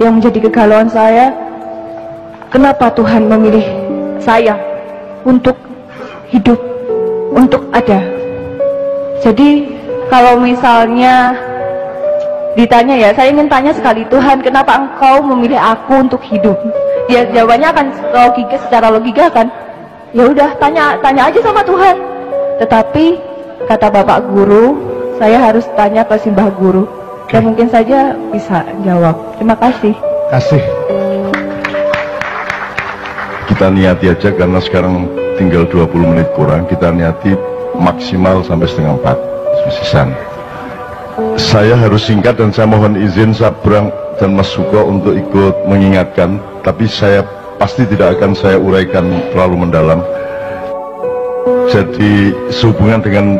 Yang menjadi kegalauan saya, kenapa Tuhan memilih saya untuk hidup, untuk ada. Jadi kalau misalnya ditanya, ya saya ingin tanya sekali, Tuhan kenapa engkau memilih aku untuk hidup? Ya jawabannya akan logika, secara logika kan, ya udah tanya aja sama Tuhan. Tetapi kata Bapak Guru, saya harus tanya ke Simbah Guru. Dan mungkin saja bisa jawab. Terima kasih. Kasih. Kita niati aja, karena sekarang tinggal 20 menit kurang. Kita niati maksimal sampai setengah 4 sisisan. Saya harus singkat dan saya mohon izin Sabrang dan Mas Suko untuk ikut mengingatkan. Tapi saya pasti tidak akan saya uraikan terlalu mendalam. Jadi sehubungan dengan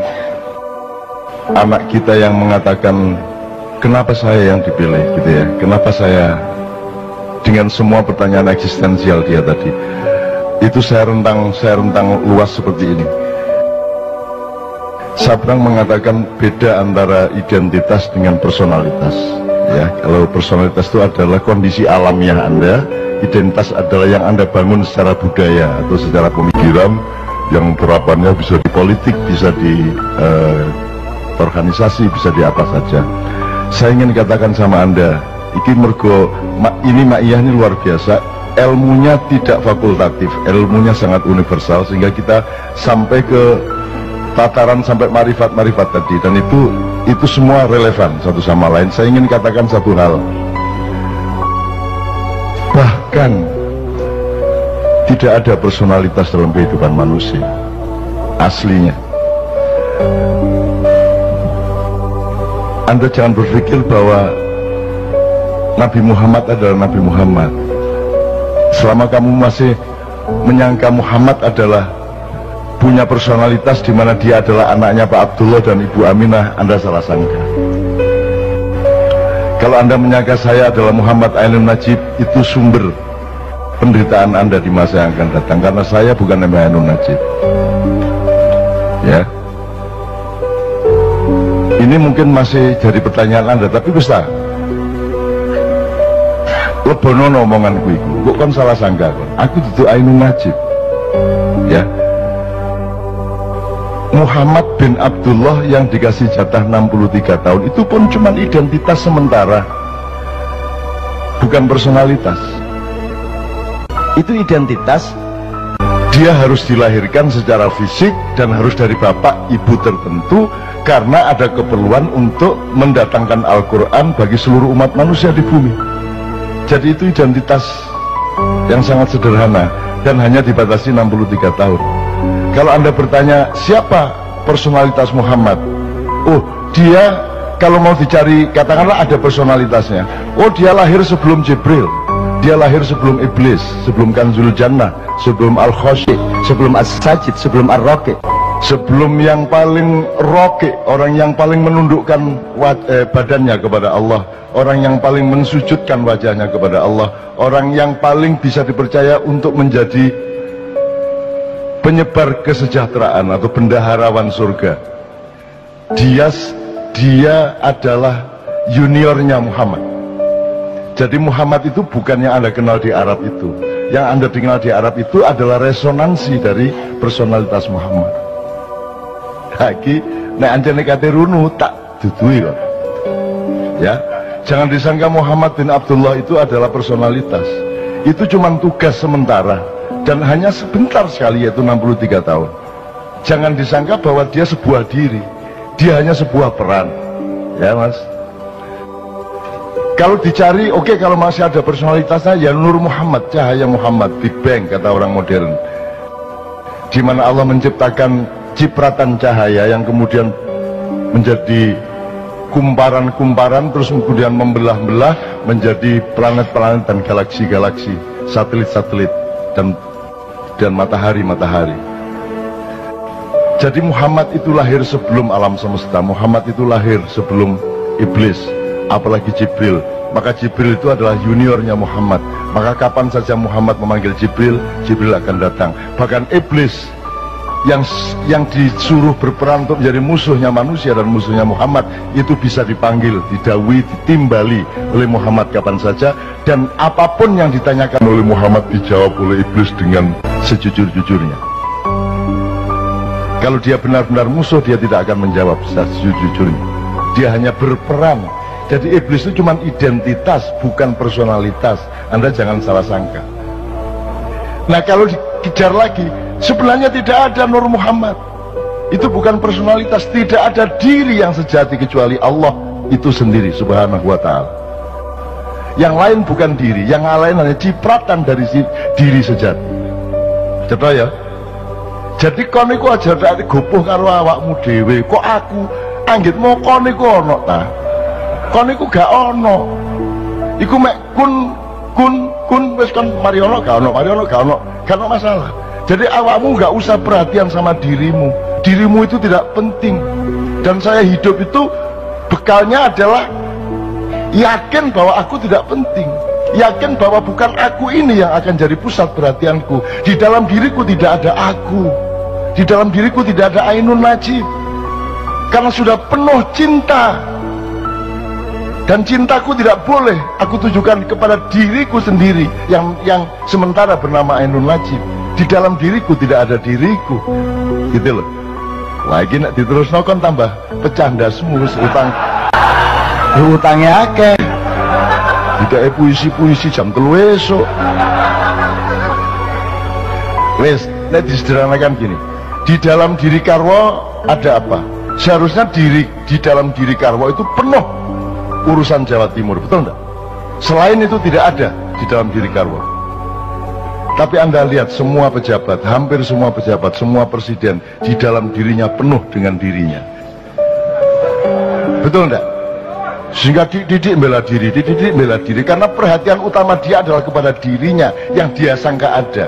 anak kita yang mengatakan, kenapa saya yang dipilih gitu ya, kenapa saya, dengan semua pertanyaan eksistensial dia tadi, itu saya rentang luas seperti ini. Sabrang mengatakan beda antara identitas dengan personalitas ya. Kalau personalitas itu adalah kondisi alamiah Anda, identitas adalah yang Anda bangun secara budaya atau secara pemikiran, yang terapannya bisa di politik, bisa di organisasi, bisa di apa saja. Saya ingin katakan sama Anda, ini Ma'iyah ini luar biasa, ilmunya tidak fakultatif, ilmunya sangat universal, sehingga kita sampai ke tataran sampai marifat-marifat tadi, dan itu semua relevan satu sama lain. Saya ingin katakan satu hal, bahkan tidak ada personalitas dalam kehidupan manusia aslinya. Anda jangan berpikir bahwa Nabi Muhammad adalah Nabi Muhammad. Selama kamu masih menyangka Muhammad adalah punya personalitas di mana dia adalah anaknya Pak Abdullah dan Ibu Aminah, Anda salah sangka. Kalau Anda menyangka saya adalah Muhammad Ainun Najib, itu sumber penderitaan Anda di masa yang akan datang, karena saya bukan Nabi Ainun Najib. Ya. Ini mungkin masih jadi pertanyaan Anda, tapi bisa lebono omonganku itu, kok kan salah sangka kan? Aku itu Ainun Najib. Ya. Muhammad bin Abdullah yang dikasih jatah 63 tahun itu pun cuma identitas sementara, bukan personalitas. Itu identitas. Dia harus dilahirkan secara fisik dan harus dari bapak ibu tertentu, karena ada keperluan untuk mendatangkan Al-Quran bagi seluruh umat manusia di bumi. Jadi itu identitas yang sangat sederhana dan hanya dibatasi 63 tahun. Kalau Anda bertanya siapa personalitas Muhammad, oh dia, kalau mau dicari katakanlah ada personalitasnya, oh dia lahir sebelum Jibril, dia lahir sebelum Iblis, sebelum Kanzul Jannah, sebelum Al-Khoshi, sebelum As-Sajid, sebelum Ar-Raqi, sebelum yang paling roke, orang yang paling menundukkan badannya kepada Allah, orang yang paling mensujudkan wajahnya kepada Allah, orang yang paling bisa dipercaya untuk menjadi penyebar kesejahteraan atau bendaharawan surga. Dia adalah juniornya Muhammad. Jadi Muhammad itu bukan yang Anda kenal di Arab itu. Yang Anda kenal di Arab itu adalah resonansi dari personalitas Muhammad. Lagi, nek anjane kate runu tak dudui kok. Ya, jangan disangka Muhammad bin Abdullah itu adalah personalitas. Itu cuma tugas sementara dan hanya sebentar sekali, yaitu 63 tahun. Jangan disangka bahwa dia sebuah diri, dia hanya sebuah peran. Ya mas, kalau dicari, oke, kalau masih ada personalitasnya, ya Nur Muhammad, cahaya Muhammad, Big Bang kata orang modern, di mana Allah menciptakan cipratan cahaya yang kemudian menjadi kumparan-kumparan, terus kemudian membelah-belah menjadi planet-planet dan galaksi-galaksi, satelit-satelit dan matahari-matahari. Jadi Muhammad itu lahir sebelum alam semesta, Muhammad itu lahir sebelum Iblis, apalagi Jibril. Maka Jibril itu adalah juniornya Muhammad. Maka kapan saja Muhammad memanggil Jibril, Jibril akan datang. Bahkan Iblis yang disuruh berperan untuk menjadi musuhnya manusia dan musuhnya Muhammad itu bisa dipanggil, didawai, ditimbali oleh Muhammad kapan saja, dan apapun yang ditanyakan oleh Muhammad dijawab oleh iblis dengan sejujur-jujurnya. Kalau dia benar-benar musuh, dia tidak akan menjawab sejujur-jujurnya, dia hanya berperan. Jadi iblis itu cuma identitas, bukan personalitas. Anda jangan salah sangka. Nah, kalau dikejar lagi, sebenarnya tidak ada Nur Muhammad. Itu bukan personalitas, tidak ada diri yang sejati kecuali Allah itu sendiri subhanahu wa ta'ala. Yang lain bukan diri, yang lain hanya cipratan dari diri sejati. Coba ya. Jadi kon iku aja tak gopoh karo awakmu dhewe. Kok aku anggitmu kon iku ono ta? Kon iku gak ono. Iku mek kun wis kon mariono gak ono masalah. Jadi awakmu gak usah perhatian sama dirimu. Dirimu itu tidak penting. Dan saya hidup itu bekalnya adalah yakin bahwa aku tidak penting, yakin bahwa bukan aku ini yang akan jadi pusat perhatianku. Di dalam diriku tidak ada aku, di dalam diriku tidak ada Ainun Najib, karena sudah penuh cinta. Dan cintaku tidak boleh aku tujukan kepada diriku sendiri yang sementara bernama Ainun Najib. Di dalam diriku tidak ada diriku, gitu loh. Lagi nak diterusno kon tambah pecah ndasmu, utangnya akeh. Tidak puisi jam 3 esok. Wes, nek disederhanakan gini. Di dalam diri Karwo ada apa? Seharusnya di dalam diri Karwo itu penuh urusan Jawa Timur, betul enggak? Selain itu tidak ada di dalam diri Karwo. Tapi Anda lihat semua pejabat, hampir semua pejabat, semua presiden di dalam dirinya penuh dengan dirinya. Betul enggak? Sehingga Didik bela diri karena perhatian utama dia adalah kepada dirinya yang dia sangka ada.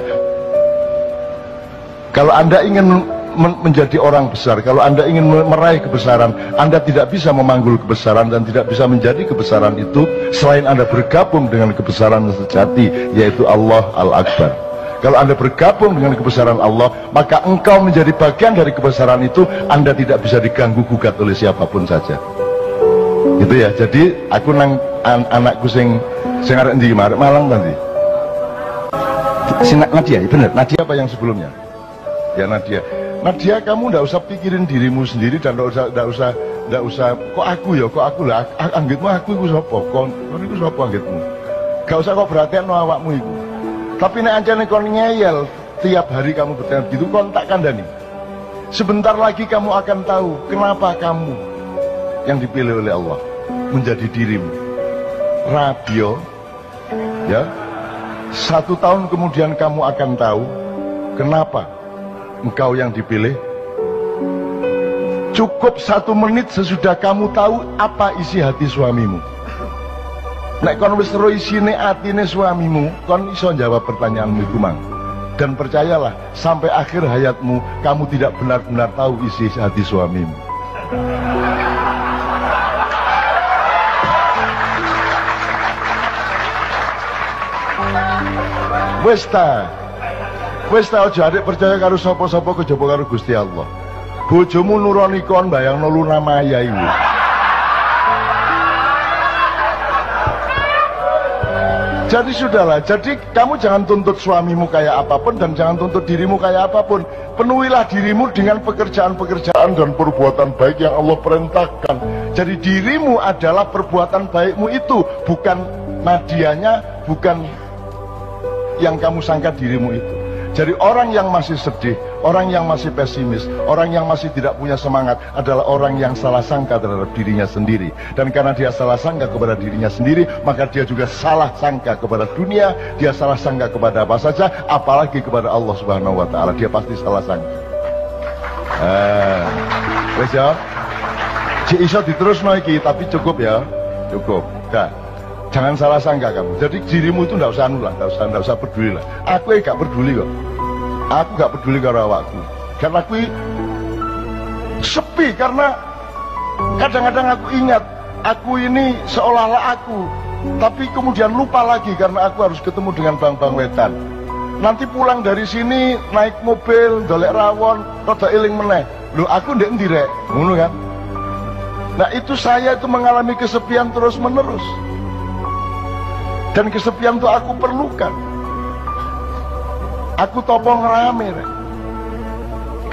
Kalau Anda ingin menjadi orang besar, kalau Anda ingin meraih kebesaran, Anda tidak bisa memanggul kebesaran dan tidak bisa menjadi kebesaran itu selain Anda bergabung dengan kebesaran sejati, yaitu Allah Al-Akbar. Kalau Anda bergabung dengan kebesaran Allah, maka engkau menjadi bagian dari kebesaran itu. Anda tidak bisa diganggu gugat oleh siapapun saja. Gitu ya. Jadi aku nang anakku sing arep ndi kemarin Malang nanti. Nadia, bener. Nadia apa yang sebelumnya? Ya Nadia, kamu ndak usah pikirin dirimu sendiri dan ndak usah kok aku lah, anggitmu aku iku sapa? Kon iku sapa anggitmu? Gak usah kok perhatian no awakmu iku. Tapi nek ancane kon ngeyel tiap hari kamu bertanya gitu, kon tak kandhani. Sebentar lagi kamu akan tahu kenapa kamu yang dipilih oleh Allah menjadi dirimu. Radio, ya. 1 tahun kemudian kamu akan tahu kenapa engkau yang dipilih. Cukup 1 menit sesudah kamu tahu apa isi hati suamimu. Nek kon wis ro isine atine suamimu, kon iso jawab pertanyaanmu iku mang. Dan percayalah, sampai akhir hayatmu kamu tidak benar-benar tahu isi hati suamimu. Wes ta aja adik percaya karo sapa-sapa kejaba karo Gusti Allah. Bojomu nuroni kon bayangno Luna Maya iku. Jadi sudahlah, jadi kamu jangan tuntut suamimu kayak apapun dan jangan tuntut dirimu kayak apapun. Penuhilah dirimu dengan pekerjaan-pekerjaan dan perbuatan baik yang Allah perintahkan. Jadi dirimu adalah perbuatan baikmu itu, bukan Nadianya, bukan yang kamu sangka dirimu itu. Jadi orang yang masih sedih, orang yang masih pesimis, orang yang masih tidak punya semangat adalah orang yang salah sangka terhadap dirinya sendiri. Dan karena dia salah sangka kepada dirinya sendiri, maka dia juga salah sangka kepada dunia, dia salah sangka kepada apa saja, apalagi kepada Allah Subhanahu wa ta'ala. Dia pasti salah sangka. Wes ya. Cik iso diterusno iki, tapi cukup ya. Cukup. Dah. Jangan salah sangka kamu. Jadi dirimu itu ndak usah anu lah, ndak usah peduli lah. Aku gak peduli kok. Aku gak peduli karo awakku. Karena aku sepi, karena kadang-kadang aku ingat aku ini seolah-olah aku, tapi kemudian lupa lagi karena aku harus ketemu dengan bang-bang wetan. Nanti pulang dari sini naik mobil, dolek rawon, rada eling meneh. Lho aku ndek endi rek? Ngono kan? Nah itu saya itu mengalami kesepian terus menerus. Dan kesepian itu aku perlukan. Aku topong rame rek.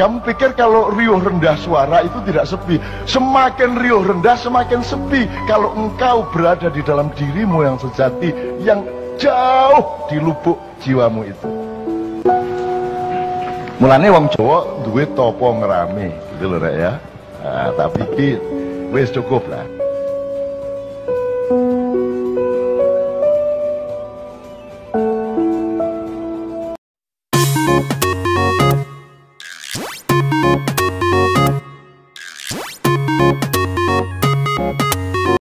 Kamu pikir kalau riuh rendah suara itu tidak sepi? Semakin riuh rendah semakin sepi. Kalau engkau berada di dalam dirimu yang sejati, yang jauh di lubuk jiwamu itu. Mulane wong Jawa duwe topo ngerame gitu lho rek ya. Nah, tapi iki wis cukup lah.